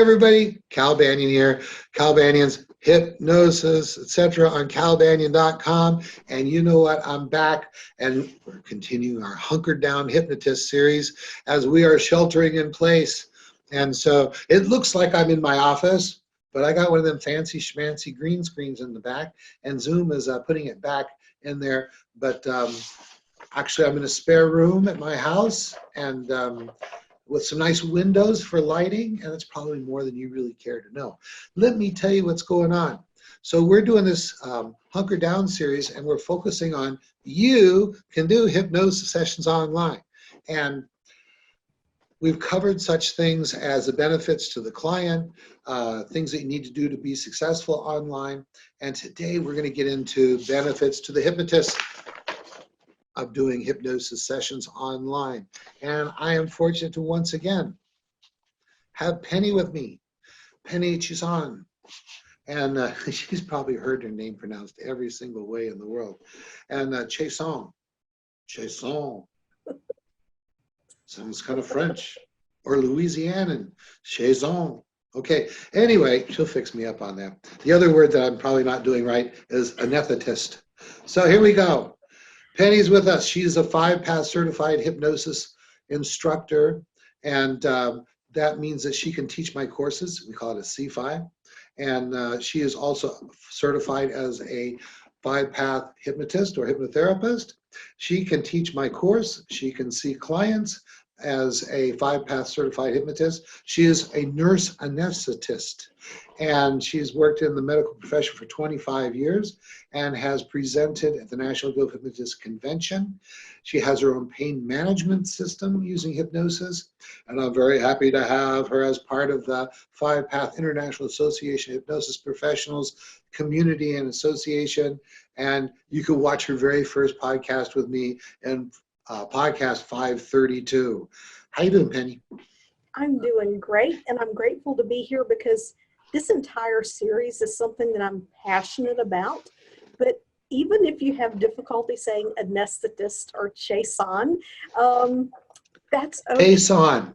everybody, Cal Banyan here. Cal Banyan's Hypnosis, etc. on calbanyan.com. And you know what? I'm back, and we're continuing our Hunkered Down Hypnotist series as we are sheltering in place. And so it looks like I'm in my office, but I got one of them fancy schmancy green screens in the back, and Zoom is putting it back in there. But actually, I'm in a spare room at my house, and with some nice windows for lighting, and it's probably more than you really care to know. Let me tell you what's going on. So we're doing this Hunker Down series, and we're focusing on you can do hypnosis sessions online. And we've covered such things as the benefits to the client, things that you need to do to be successful online. And today we're going to get into benefits to the hypnotist of doing hypnosis sessions online. And I am fortunate to once again have Penny with me. Penny Chison. And she's probably heard her name pronounced every single way in the world. And Chison. Chison. Sounds kind of French. Or Louisianan. Chison. Okay, anyway, she'll fix me up on that. The other word that I'm probably not doing right is anesthetist. So here we go. Penny's with us. She's a 5-path certified hypnosis instructor, and that means that she can teach my courses. We call it a C5. And she is also certified as a 5-path hypnotist or hypnotherapist. She can teach my course. She can see clients as a 5-path certified hypnotist. She is a nurse anesthetist, and she's worked in the medical profession for 25 years and has presented at the National Guild of Hypnotists Convention. She has her own pain management system using hypnosis, and I'm very happy to have her as part of the 5-Path International Association of Hypnosis Professionals Community and Association. And you can watch her very first podcast with me in podcast 532. How you doing, Penny? I'm doing great, and I'm grateful to be here because this entire series is something that I'm passionate about. But even if you have difficulty saying anesthetist or Chason, that's okay. Chason.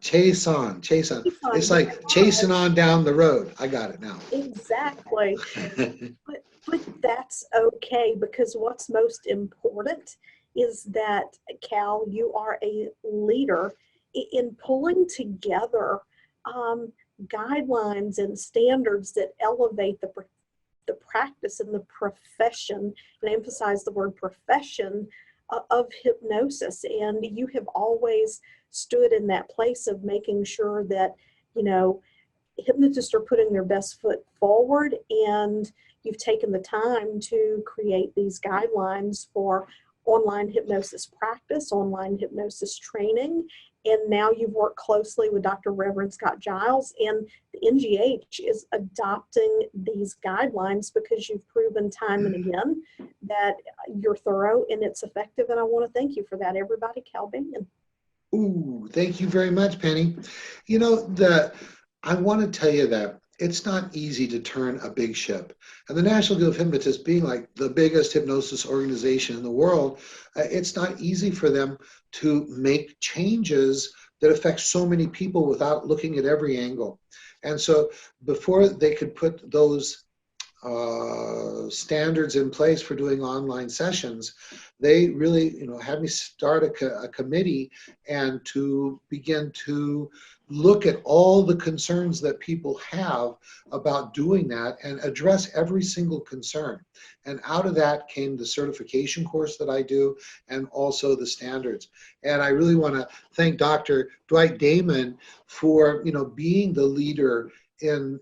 It's like chasing on down the road. I got it now. Exactly. but that's okay, because what's most important is that, Cal, you are a leader in pulling together guidelines and standards that elevate the practice and the profession, and I emphasize the word profession, of hypnosis. And you have always stood in that place of making sure that, you know, hypnotists are putting their best foot forward, and you've taken the time to create these guidelines for online hypnosis practice, online hypnosis training, and now you've worked closely with Dr. Reverend Scott Giles, and the NGH is adopting these guidelines because you've proven time and again that you're thorough and it's effective, and I want to thank you for that, everybody. Cal Banyan. Ooh, thank you very much, Penny. You know, I want to tell you that it's not easy to turn a big ship. And the National Guild of Hypnotists, being like the biggest hypnosis organization in the world, it's not easy for them to make changes that affect so many people without looking at every angle. And so before they could put those standards in place for doing online sessions, they really, had me start a committee and to begin to look at all the concerns that people have about doing that and address every single concern. And out of that came the certification course that I do, and also the standards. And I really want to thank Dr. Dwight Damon for, being the leader in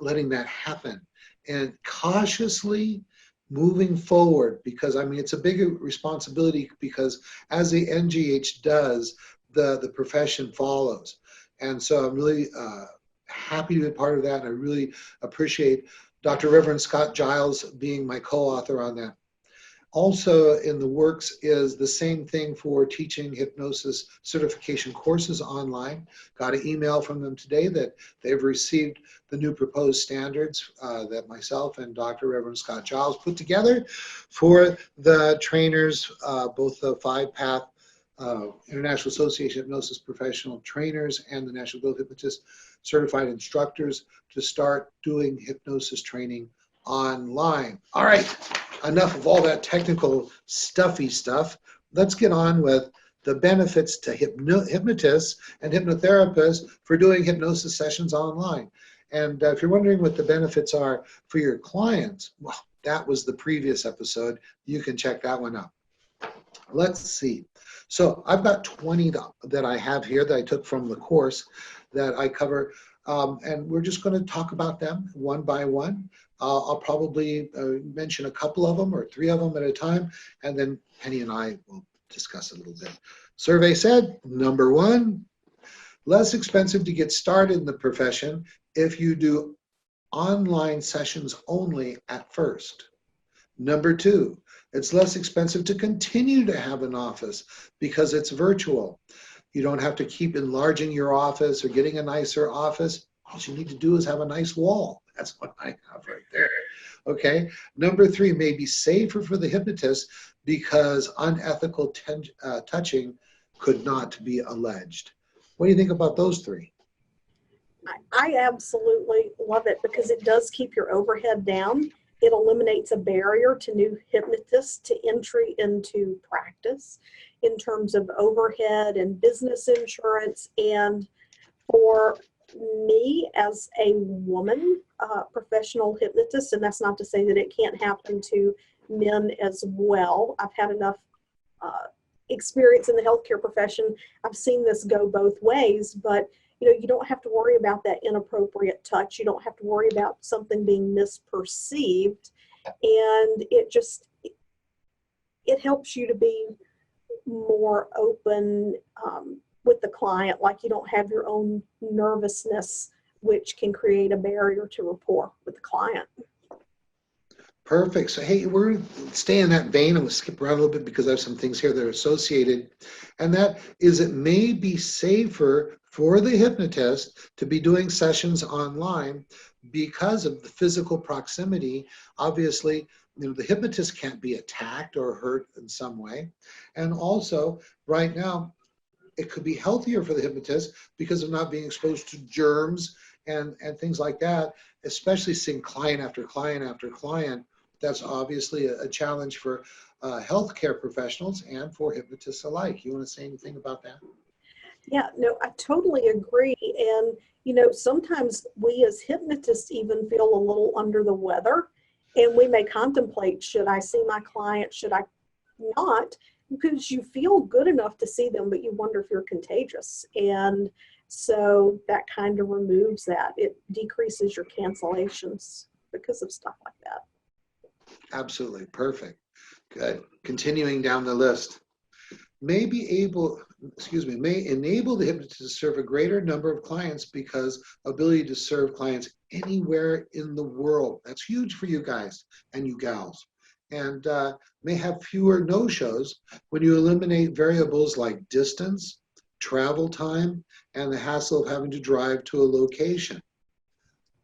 letting that happen and cautiously moving forward, because it's a big responsibility, because as the NGH does, the profession follows. And so I'm really happy to be part of that, and I really appreciate Dr. Reverend Scott Giles being my co-author on that. Also in the works is the same thing for teaching hypnosis certification courses online. Got an email from them today that they've received the new proposed standards that myself and Dr. Reverend Scott Giles put together for the trainers, both the 5-path International Association of Hypnosis Professional Trainers and the National Guild of Hypnotists Certified Instructors to start doing hypnosis training online. All right, enough of all that technical stuffy stuff. Let's get on with the benefits to hypnotists and hypnotherapists for doing hypnosis sessions online. And if you're wondering what the benefits are for your clients, well, that was the previous episode. You can check that one out. Let's see. So I've got 20 that I have here that I took from the course that I cover, and we're just going to talk about them one by one. I'll probably mention a couple of them or 3 of them at a time, and then Penny and I will discuss a little bit. Survey said, number 1, less expensive to get started in the profession if you do online sessions only at first. Number 2, it's less expensive to continue to have an office because it's virtual. You don't have to keep enlarging your office or getting a nicer office. All you need to do is have a nice wall. That's what I have right there. Okay. Number 3, may be safer for the hypnotist because unethical touching could not be alleged. What do you think about those 3? I absolutely love it because it does keep your overhead down. It eliminates a barrier to new hypnotists to entry into practice in terms of overhead and business insurance. And for me as a woman, professional hypnotist, and that's not to say that it can't happen to men as well. I've had enough experience in the healthcare profession. I've seen this go both ways, but you don't have to worry about that inappropriate touch. You don't have to worry about something being misperceived. And it helps you to be more open with the client, like you don't have your own nervousness, which can create a barrier to rapport with the client. Perfect. So, hey, we're staying in that vein. I'm going to skip around a little bit because I have some things here that are associated. And that is it may be safer for the hypnotist to be doing sessions online because of the physical proximity. Obviously, the hypnotist can't be attacked or hurt in some way. And also, right now, it could be healthier for the hypnotist because of not being exposed to germs and things like that, especially seeing client after client after client. That's obviously a challenge for healthcare professionals and for hypnotists alike. You want to say anything about that? Yeah, no, I totally agree. And, sometimes we as hypnotists even feel a little under the weather, and we may contemplate, should I see my client? Should I not? Because you feel good enough to see them, but you wonder if you're contagious. And so that kind of removes that. It decreases your cancellations because of stuff like that. Absolutely. Perfect. Good. Continuing down the list. May enable the hypnotist to serve a greater number of clients because ability to serve clients anywhere in the world. That's huge for you guys and you gals. And may have fewer no-shows when you eliminate variables like distance, travel time, and the hassle of having to drive to a location.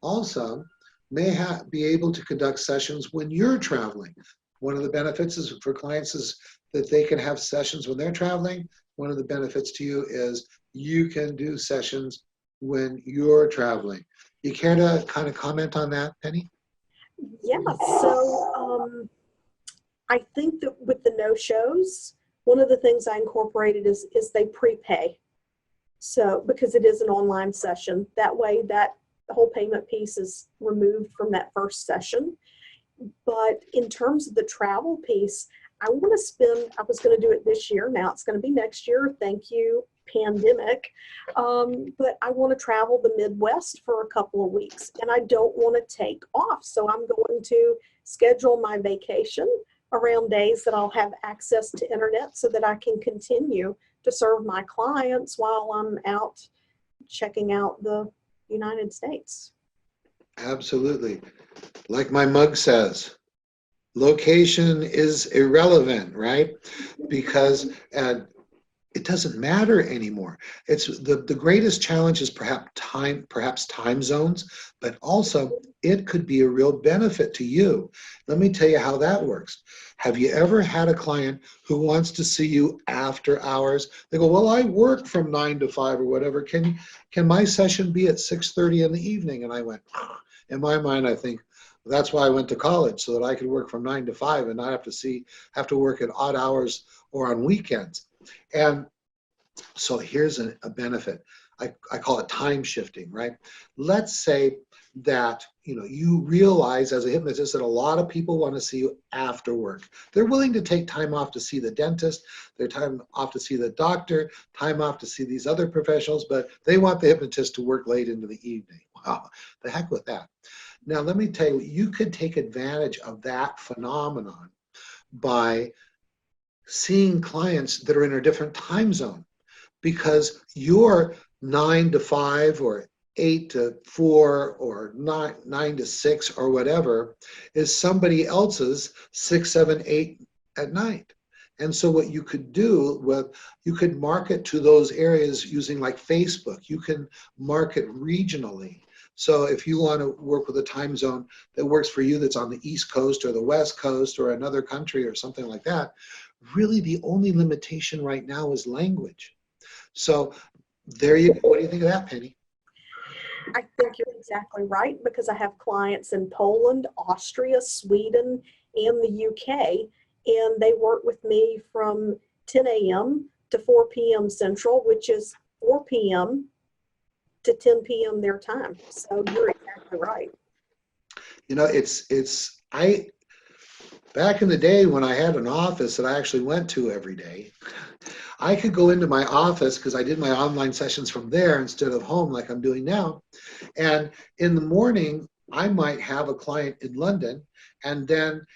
Also, may be able to conduct sessions when you're traveling. One of the benefits is for clients is that they can have sessions when they're traveling. One of the benefits to you is you can do sessions when you're traveling. You care to kind of comment on that, Penny? Yeah, so I think that with the no-shows, one of the things I incorporated is they prepay. So because it is an online session, that way that the whole payment piece is removed from that first session. But in terms of the travel piece, I was going to do it this year. Now it's going to be next year. Thank you, pandemic. But I want to travel the Midwest for a couple of weeks and I don't want to take off. So I'm going to schedule my vacation around days that I'll have access to internet so that I can continue to serve my clients while I'm out checking out the United States. Absolutely. Like my mug says, location is irrelevant, right? Because it doesn't matter anymore. It's the greatest challenge is perhaps time zones, but also it could be a real benefit to you. Let me tell you how that works. Have you ever had a client who wants to see you after hours? They go, well, I work from 9 to 5 or whatever. Can my session be at 6:30 in the evening? And I went, in my mind, I think, that's why I went to college, so that I could work from 9 to 5 and not have to work at odd hours or on weekends. And so here's a benefit. I call it time shifting, right? Let's say that you realize as a hypnotist that a lot of people want to see you after work. They're willing to take time off to see the dentist, their time off to see the doctor, time off to see these other professionals, but they want the hypnotist to work late into the evening. Wow, the heck with that. Now let me tell you, you could take advantage of that phenomenon by seeing clients that are in a different time zone, because your 9 to 5 or 8 to 4 or 9 to 6 or whatever is somebody else's 6, 7, 8 at night. And so what you could do you could market to those areas using like Facebook. You can market regionally. So if you want to work with a time zone that works for you, that's on the East Coast or the West Coast or another country or something like that, really the only limitation right now is language. So there you go. What do you think of that, Penny? I think you're exactly right, because I have clients in Poland, Austria, Sweden, and the UK, and they work with me from 10 a.m. to 4 p.m. Central, which is 4 p.m. to 10 p.m. their time. So you're exactly right. Back in the day when I had an office that I actually went to every day, I could go into my office because I did my online sessions from there instead of home like I'm doing now. And in the morning, I might have a client in London, and then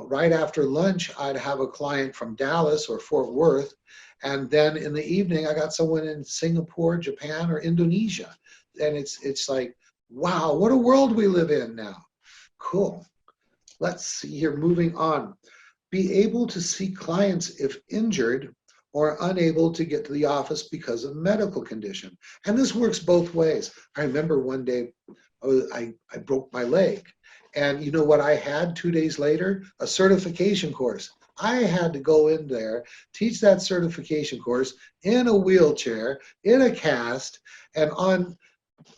right after lunch, I'd have a client from Dallas or Fort Worth, and then in the evening, I got someone in Singapore, Japan, or Indonesia. And it's like, wow, what a world we live in now. Cool. Let's see here, moving on. Be able to see clients if injured or unable to get to the office because of medical condition. And this works both ways. I remember one day I broke my leg. And you know what I had 2 days later? A certification course. I had to go in there, teach that certification course in a wheelchair, in a cast, and on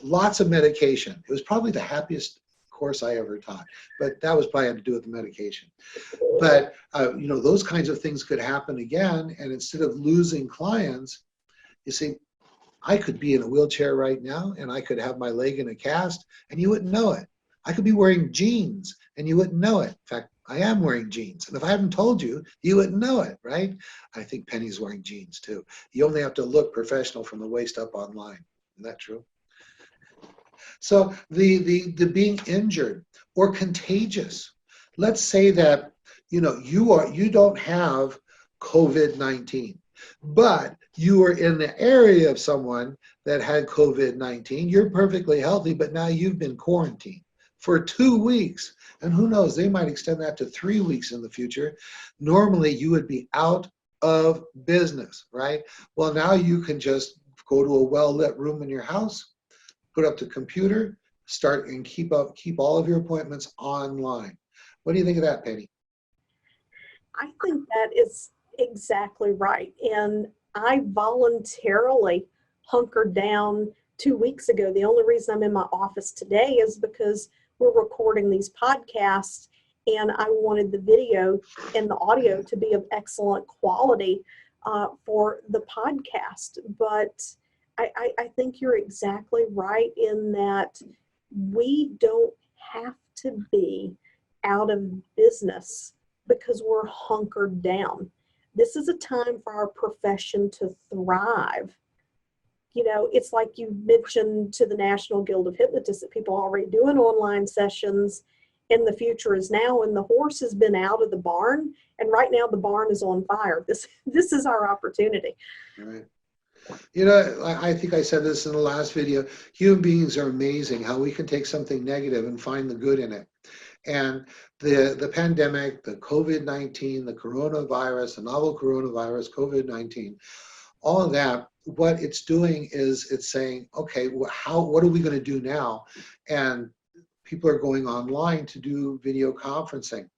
lots of medication. It was probably the happiest course I ever taught, but that was probably had to do with the medication. But those kinds of things could happen again, and instead of losing clients, you see, I could be in a wheelchair right now, and I could have my leg in a cast, and you wouldn't know it. I could be wearing jeans, and you wouldn't know it. In fact, I am wearing jeans, and if I haven't told you, you wouldn't know it, right? I think Penny's wearing jeans too. You only have to look professional from the waist up online. Isn't that true? So the being injured or contagious. Let's say that you don't have COVID-19, but you are in the area of someone that had COVID-19. You're perfectly healthy, but now you've been quarantined for 2 weeks. And who knows, they might extend that to 3 weeks in the future. Normally you would be out of business, right? Well, now you can just go to a well-lit room in your house, put up the computer, start and keep all of your appointments online. What do you think of that, Penny? I think that is exactly right. And I voluntarily hunkered down 2 weeks ago. The only reason I'm in my office today is because we're recording these podcasts, and I wanted the video and the audio to be of excellent quality for the podcast. But I think you're exactly right in that we don't have to be out of business because we're hunkered down. This is a time for our profession to thrive. It's like you mentioned to the National Guild of Hypnotists that people are already doing online sessions, and the future is now, and the horse has been out of the barn, and right now the barn is on fire. This is our opportunity. All right. I think I said this in the last video. Human beings are amazing, how we can take something negative and find the good in it. And the pandemic, the COVID-19, the coronavirus, the novel coronavirus, COVID-19, all of that, what it's doing is it's saying, okay, what are we going to do now? And people are going online to do video conferencing,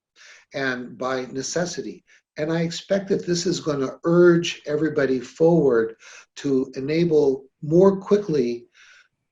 and by necessity. And I expect that this is going to urge everybody forward to enable more quickly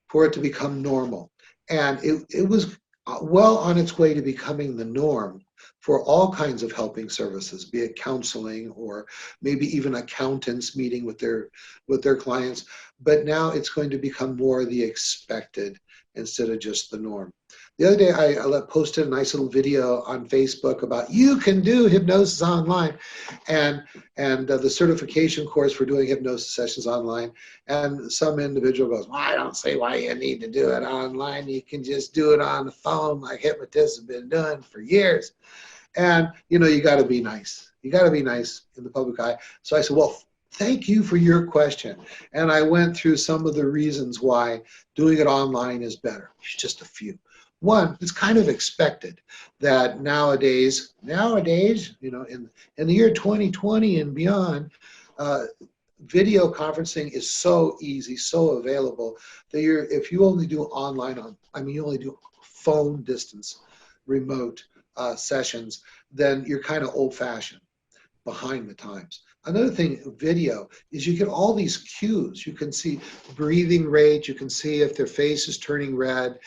for it to become normal. And it was well on its way to becoming the norm for all kinds of helping services, be it counseling or maybe even accountants meeting with their clients. But now it's going to become more the expected instead of just the norm. The other day, I posted a nice little video on Facebook about you can do hypnosis online, and the certification course for doing hypnosis sessions online. And some individual goes, well, I don't see why you need to do it online. You can just do it on the phone like hypnotists have been doing for years. And, you know, you got to be nice. You got to be nice in the public eye. So I said, well, thank you for your question. And I went through some of the reasons why doing it online is better. Just a few. One, it's kind of expected that nowadays, you know, in the year 2020 and beyond, video conferencing is so easy, so available that if you only do online you only do phone distance, remote sessions, then you're kind of old-fashioned, behind the times. Another thing, video, is you get all these cues. You can see breathing rate. You can see if their face is turning red.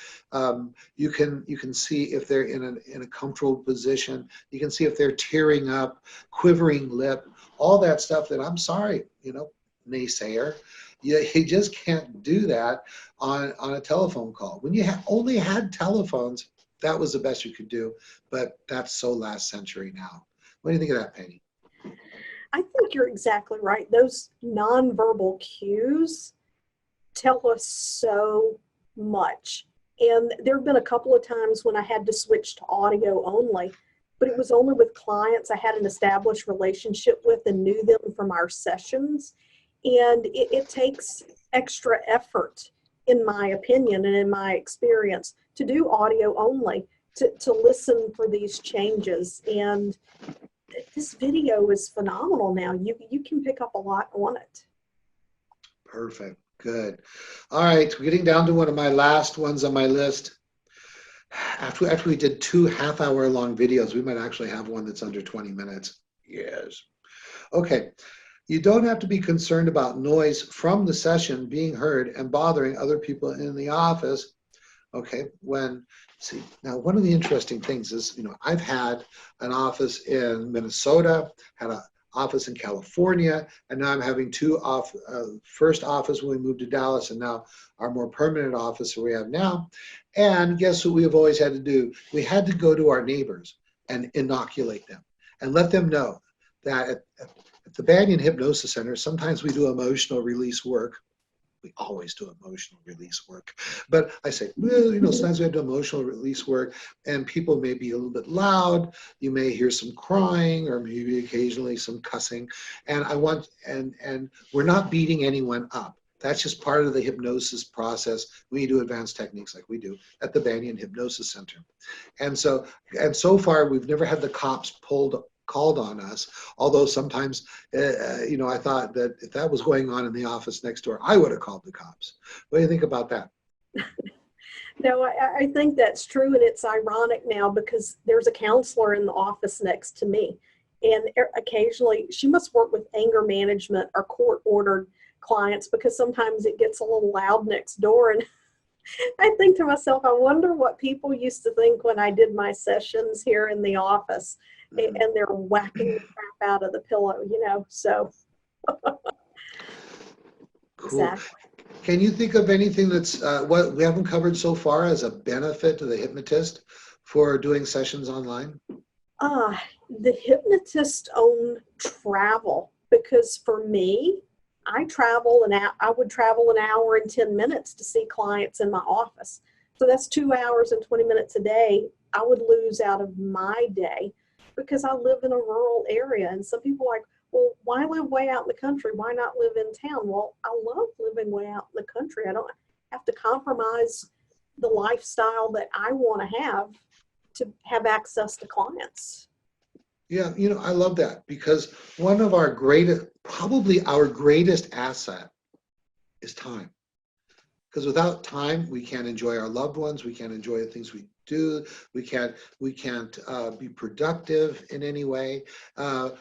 You can see if they're in a comfortable position. You can see if they're tearing up, quivering lip, all that stuff that, I'm sorry, you know, naysayer, you just can't do that on a telephone call. When you only had telephones, that was the best you could do, but that's so last century now. What do you think of that, Penny? I think you're exactly right. Those nonverbal cues tell us so much. And there have been a couple of times when I had to switch to audio only, but it was only with clients I had an established relationship with and knew them from our sessions. And it takes extra effort, in my opinion and in my experience, to do audio only, to listen for these changes. And this video is phenomenal now. You can pick up a lot on it. Perfect. Good. All right. We're getting down to one of my last ones on my list. After we did 2 half-hour-long videos, we might actually have one that's under 20 minutes. Yes. Okay. You don't have to be concerned about noise from the session being heard and bothering other people in the office. Okay. See, now one of the interesting things is, you know, I've had an office in Minnesota, had an office in California, and now I'm having first office when we moved to Dallas, and now our more permanent office that we have now. And guess what we have always had to do? We had to go to our neighbors and inoculate them and let them know that at the Banyan Hypnosis Center, sometimes we do emotional release work. We always do emotional release work. But I say, well, you know, sometimes we have to do emotional release work, and people may be a little bit loud. You may hear some crying or maybe occasionally some cussing. And and we're not beating anyone up. That's just part of the hypnosis process when you do advanced techniques like we do at the Banyan Hypnosis Center. And so far, we've never had the cops called on us, although sometimes, you know, I thought that if that was going on in the office next door, I would have called the cops. What do you think about that? No, I think that's true, and it's ironic now because there's a counselor in the office next to me, and occasionally she must work with anger management or court-ordered clients because sometimes it gets a little loud next door, and I think to myself, I wonder what people used to think when I did my sessions here in the office, and they're whacking the crap out of the pillow, you know, so. Cool. Exactly. Can you think of anything that's what we haven't covered so far as a benefit to the hypnotist for doing sessions online? The hypnotist own travel, because for me, I would travel an hour and 10 minutes to see clients in my office. So that's 2 hours and 20 minutes a day I would lose out of my day because I live in a rural area. And some people are like, well, why live way out in the country? Why not live in town? Well, I love living way out in the country. I don't have to compromise the lifestyle that I want to have to have access to clients. Yeah, you know, I love that because one of our greatest, probably our greatest asset is time. Because without time, we can't enjoy our loved ones. We can't enjoy the things we do. We can't be productive in any way.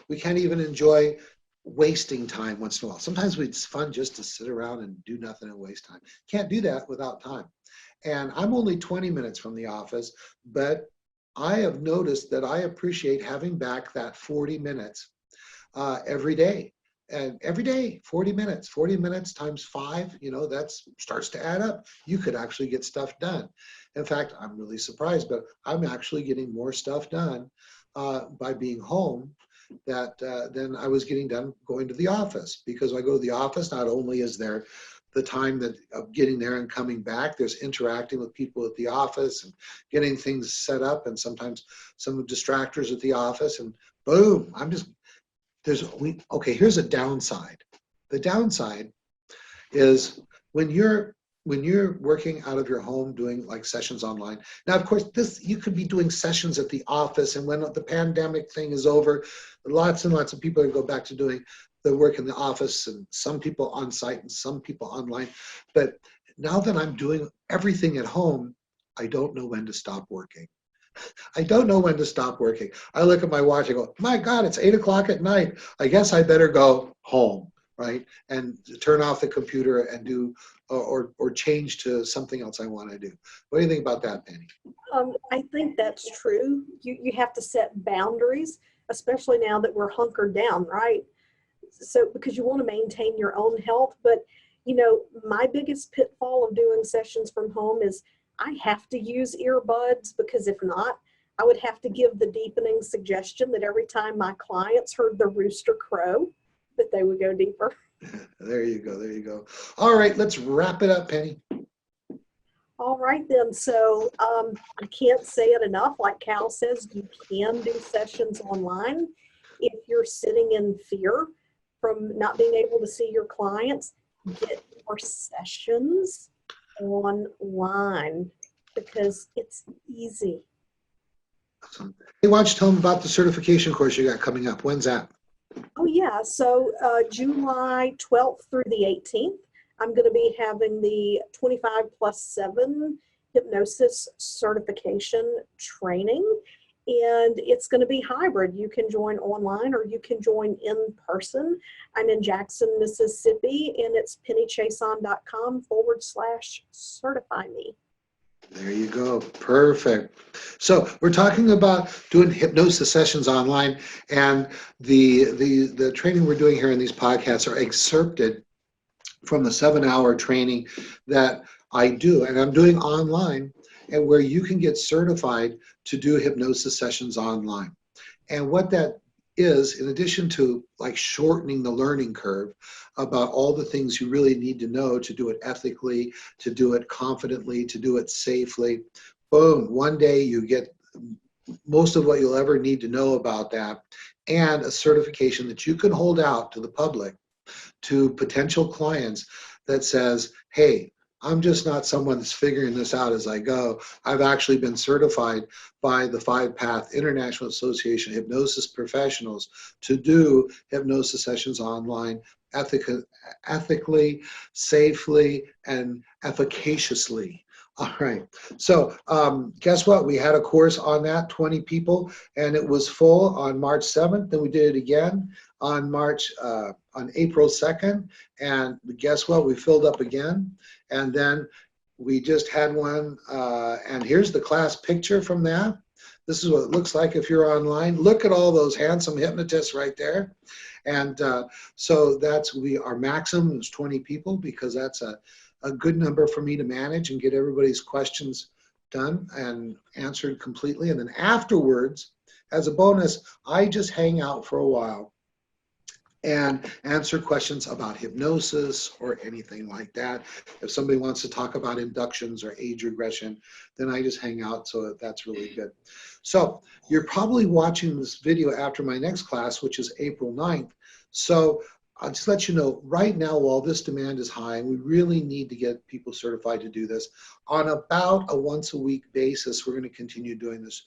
We can't even enjoy wasting time once in a while. Sometimes it's fun just to sit around and do nothing and waste time. Can't do that without time. And I'm only 20 minutes from the office, but I have noticed that I appreciate having back that 40 minutes every day. And every day, 40 minutes times 5, you know, that starts to add up. You could actually get stuff done. In fact, I'm really surprised, but I'm actually getting more stuff done by being home than I was getting done going to the office. Because I go to the office, not only is there the time that of getting there and coming back, there's interacting with people at the office and getting things set up, and sometimes some distractors at the office, and boom, okay, here's a downside. The downside is when you're working out of your home doing like sessions online. Now, of course, you could be doing sessions at the office, and when the pandemic thing is over, lots and lots of people are going to go back to doing the work in the office, and some people on site and some people online. But now that I'm doing everything at home, I don't know when to stop working. I don't know when to stop working. I look at my watch, I go, my God, it's 8 o'clock at night. I guess I better go home, right? And turn off the computer and do, or change to something else I want to do. What do you think about that, Penny? I think that's true. You have to set boundaries, especially now that we're hunkered down, right? So because you want to maintain your own health. But, you know, my biggest pitfall of doing sessions from home is I have to use earbuds, because if not, I would have to give the deepening suggestion that every time my clients heard the rooster crow, that they would go deeper. There you go. There you go. All right, let's wrap it up, Penny. All right then. So I can't say it enough. Like Cal says, you can do sessions online. If you're sitting in fear from not being able to see your clients, get your sessions online because it's easy. Awesome. Hey, why don't you tell them about the certification course you got coming up? When's that? Oh yeah, so July 12th through the 18th, I'm going to be having the 25+7 hypnosis certification training, and it's going to be hybrid. You can join online or you can join in person. I'm in Jackson, Mississippi, and it's pennychason.com/certify me. There you go. Perfect. So we're talking about doing hypnosis sessions online, and the training we're doing here in these podcasts are excerpted from the 7-hour training that I do, and I'm doing online, and where you can get certified to do hypnosis sessions online. And what that is, in addition to like shortening the learning curve about all the things you really need to know to do it ethically, to do it confidently, to do it safely, boom, one day you get most of what you'll ever need to know about that, and a certification that you can hold out to the public, to potential clients, that says, hey, I'm just not someone that's figuring this out as I go. I've actually been certified by the 5-Path International Association of Hypnosis Professionals to do hypnosis sessions online ethically, safely, and efficaciously. All right. So guess what? We had a course on that, 20 people, and it was full on March 7th. Then we did it again on April 2nd. And guess what? We filled up again. And then we just had one. And here's the class picture from that. This is what it looks like if you're online. Look at all those handsome hypnotists right there. And so our maximum is 20 people, because that's a good number for me to manage and get everybody's questions done and answered completely. And then afterwards, as a bonus, I just hang out for a while and answer questions about hypnosis or anything like that. If somebody wants to talk about inductions or age regression, then I just hang out, so that's really good. So you're probably watching this video after my next class, which is April 9th. So I'll just let you know, right now, while this demand is high, and we really need to get people certified to do this, on about a once-a-week basis, we're going to continue doing this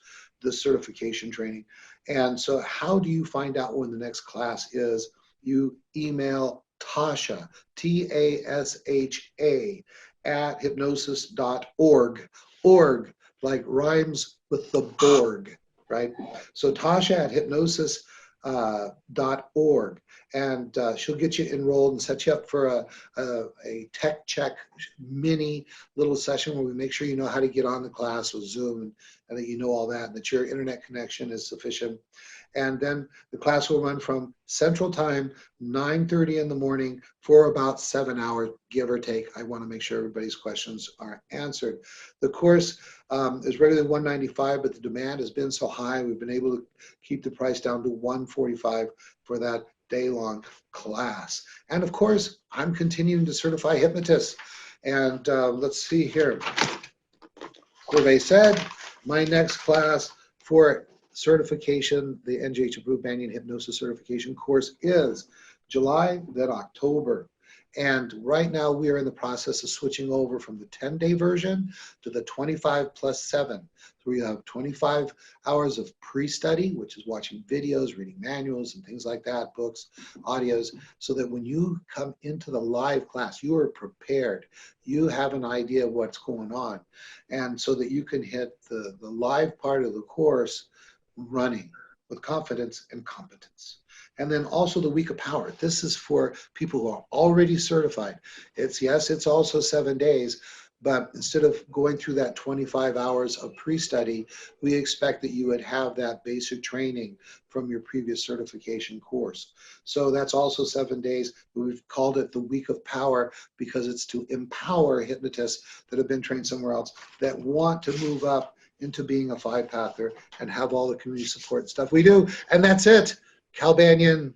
certification training. And so how do you find out when the next class is? You email Tasha, Tasha, at hypnosis.org. Org, like rhymes with the Borg, right? So Tasha at hypnosis.org, and she'll get you enrolled and set you up for a tech check mini little session where we make sure you know how to get on the class with Zoom, and that you know all that, and that your internet connection is sufficient. And then the class will run from Central Time, 9:30 in the morning, for about 7 hours, give or take. I want to make sure everybody's questions are answered. The course is regularly $195, but the demand has been so high, we've been able to keep the price down to $145 for that day-long class. And of course, I'm continuing to certify hypnotists. And let's see here. Survey said, my next class for certification, the NGH approved Banyan Hypnosis certification course, is July, then October. And right now we are in the process of switching over from the 10-day version to the 25+7. So we have 25 hours of pre-study, which is watching videos, reading manuals and things like that, books, audios, so that when you come into the live class, you are prepared. You have an idea of what's going on. And so that you can hit the live part of the course running with confidence and competence. And then also the week of power. This is for people who are already certified. It's also 7 days, but instead of going through that 25 hours of pre-study, we expect that you would have that basic training from your previous certification course. So that's also 7 days. We've called it the week of power because it's to empower hypnotists that have been trained somewhere else that want to move up into being a 5-pather and have all the community support stuff we do. And that's it. Cal Banyan,